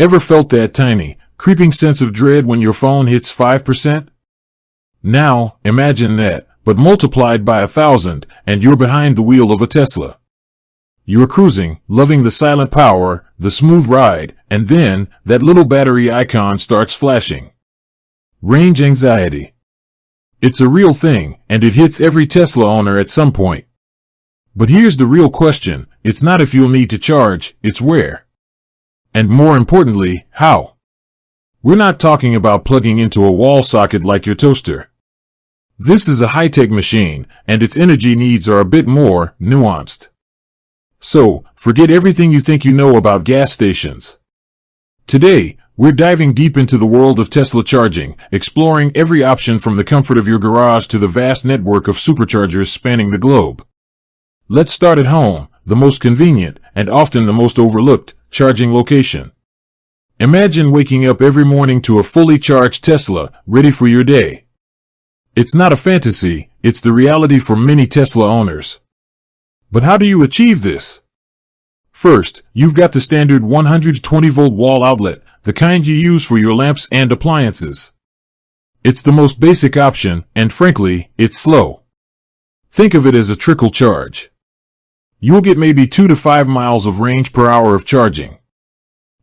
Ever felt that tiny, creeping sense of dread when your phone hits 5%? Now, imagine that, but multiplied by 1,000, and you're behind the wheel of a Tesla. You're cruising, loving the silent power, the smooth ride, and then, that little battery icon starts flashing. Range anxiety. It's a real thing, and it hits every Tesla owner at some point. But here's the real question, it's not if you'll need to charge, it's where. And more importantly, how. We're not talking about plugging into a wall socket like your toaster. This is a high-tech machine, and its energy needs are a bit more nuanced. So, forget everything you think you know about gas stations. Today, we're diving deep into the world of Tesla charging, exploring every option from the comfort of your garage to the vast network of superchargers spanning the globe. Let's start at home, the most convenient, and often the most overlooked, charging location. Imagine waking up every morning to a fully charged Tesla, ready for your day. It's not a fantasy, it's the reality for many Tesla owners. But how do you achieve this? First, you've got the standard 120-volt wall outlet, the kind you use for your lamps and appliances. It's the most basic option, and frankly, it's slow. Think of it as a trickle charge. You'll get maybe 2 to 5 miles of range per hour of charging.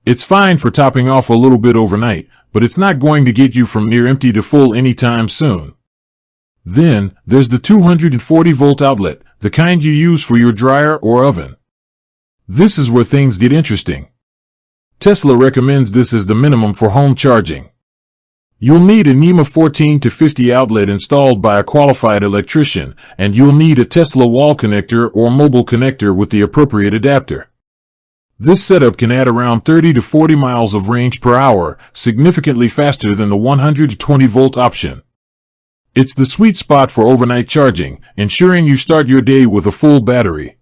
It's fine for topping off a little bit overnight, but it's not going to get you from near empty to full anytime soon. Then, there's the 240-volt outlet, the kind you use for your dryer or oven. This is where things get interesting. Tesla recommends this as the minimum for home charging. You'll need a NEMA 14 to 50 outlet installed by a qualified electrician, and you'll need a Tesla wall connector or mobile connector with the appropriate adapter. This setup can add around 30 to 40 miles of range per hour, significantly faster than the 120-volt option. It's the sweet spot for overnight charging, ensuring you start your day with a full battery.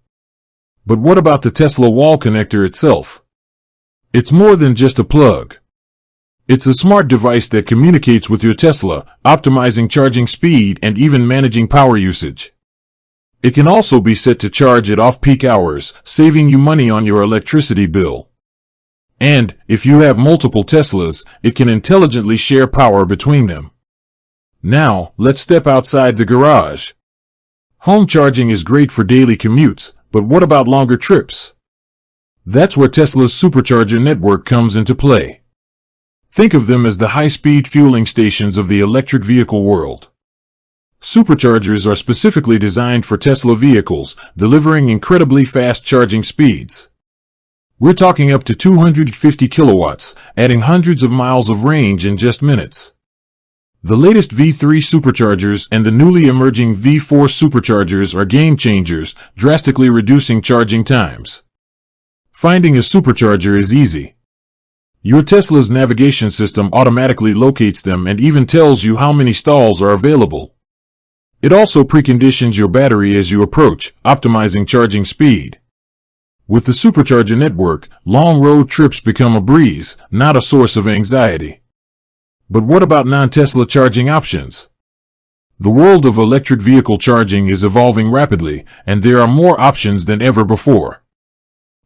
But what about the Tesla wall connector itself? It's more than just a plug. It's a smart device that communicates with your Tesla, optimizing charging speed and even managing power usage. It can also be set to charge at off-peak hours, saving you money on your electricity bill. And, if you have multiple Teslas, it can intelligently share power between them. Now, let's step outside the garage. Home charging is great for daily commutes, but what about longer trips? That's where Tesla's supercharger network comes into play. Think of them as the high-speed fueling stations of the electric vehicle world. Superchargers are specifically designed for Tesla vehicles, delivering incredibly fast charging speeds. We're talking up to 250 kilowatts, adding hundreds of miles of range in just minutes. The latest V3 superchargers and the newly emerging V4 superchargers are game changers, drastically reducing charging times. Finding a supercharger is easy. Your Tesla's navigation system automatically locates them and even tells you how many stalls are available. It also preconditions your battery as you approach, optimizing charging speed. With the supercharger network, long road trips become a breeze, not a source of anxiety. But what about non-Tesla charging options? The world of electric vehicle charging is evolving rapidly, and there are more options than ever before.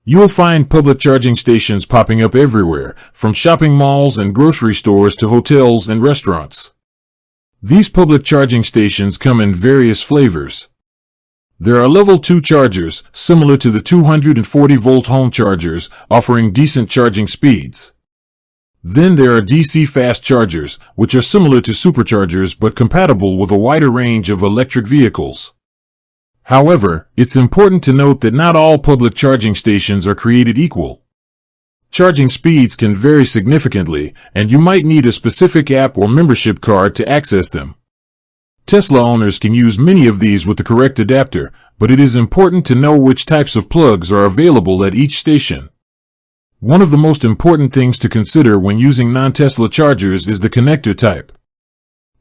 You'll find public charging stations popping up everywhere, from shopping malls and grocery stores to hotels and restaurants. These public charging stations come in various flavors. There are level 2 chargers, similar to the 240-volt home chargers, offering decent charging speeds. Then there are DC fast chargers, which are similar to superchargers but compatible with a wider range of electric vehicles. However, it's important to note that not all public charging stations are created equal. Charging speeds can vary significantly, and you might need a specific app or membership card to access them. Tesla owners can use many of these with the correct adapter, but it is important to know which types of plugs are available at each station. One of the most important things to consider when using non-Tesla chargers is the connector type.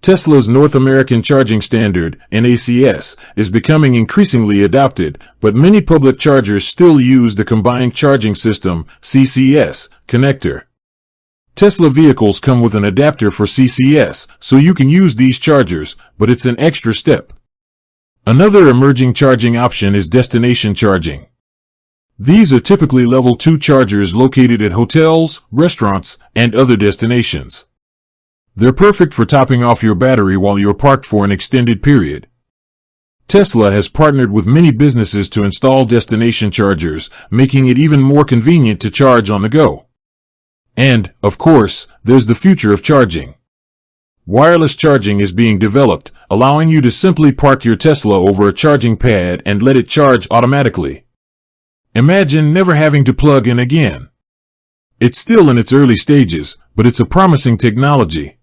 Tesla's North American Charging Standard, NACS, is becoming increasingly adopted, but many public chargers still use the Combined Charging System, CCS, connector. Tesla vehicles come with an adapter for CCS, so you can use these chargers, but it's an extra step. Another emerging charging option is destination charging. These are typically level 2 chargers located at hotels, restaurants, and other destinations. They're perfect for topping off your battery while you're parked for an extended period. Tesla has partnered with many businesses to install destination chargers, making it even more convenient to charge on the go. And, of course, there's the future of charging. Wireless charging is being developed, allowing you to simply park your Tesla over a charging pad and let it charge automatically. Imagine never having to plug in again. It's still in its early stages, but it's a promising technology.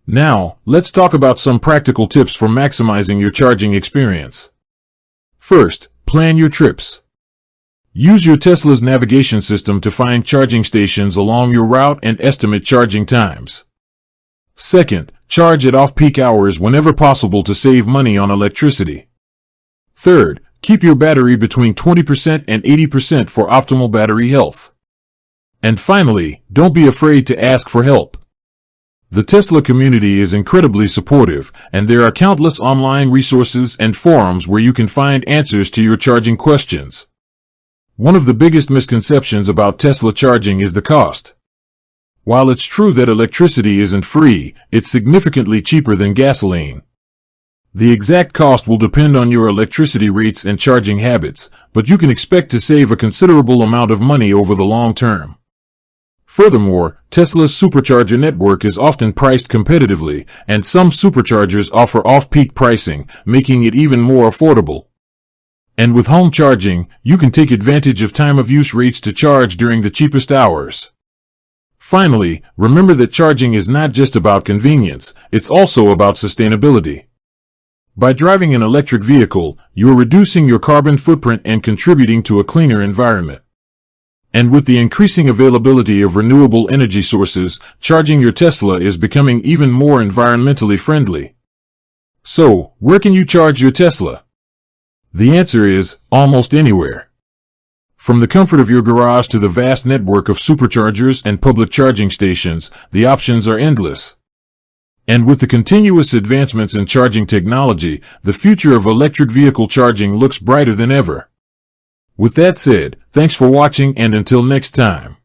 Now, let's talk about some practical tips for maximizing your charging experience. First, plan your trips. Use your Tesla's navigation system to find charging stations along your route and estimate charging times. Second, charge at off-peak hours whenever possible to save money on electricity. Third, keep your battery between 20% and 80% for optimal battery health. And finally, don't be afraid to ask for help. The Tesla community is incredibly supportive, and there are countless online resources and forums where you can find answers to your charging questions. One of the biggest misconceptions about Tesla charging is the cost. While it's true that electricity isn't free, it's significantly cheaper than gasoline. The exact cost will depend on your electricity rates and charging habits, but you can expect to save a considerable amount of money over the long term. Furthermore, Tesla's supercharger network is often priced competitively, and some superchargers offer off-peak pricing, making it even more affordable. And with home charging, you can take advantage of time-of-use rates to charge during the cheapest hours. Finally, remember that charging is not just about convenience, it's also about sustainability. By driving an electric vehicle, you're reducing your carbon footprint and contributing to a cleaner environment. And with the increasing availability of renewable energy sources, charging your Tesla is becoming even more environmentally friendly. So, where can you charge your Tesla? The answer is, almost anywhere. From the comfort of your garage to the vast network of superchargers and public charging stations, the options are endless. And with the continuous advancements in charging technology, the future of electric vehicle charging looks brighter than ever. With that said, thanks for watching, and until next time.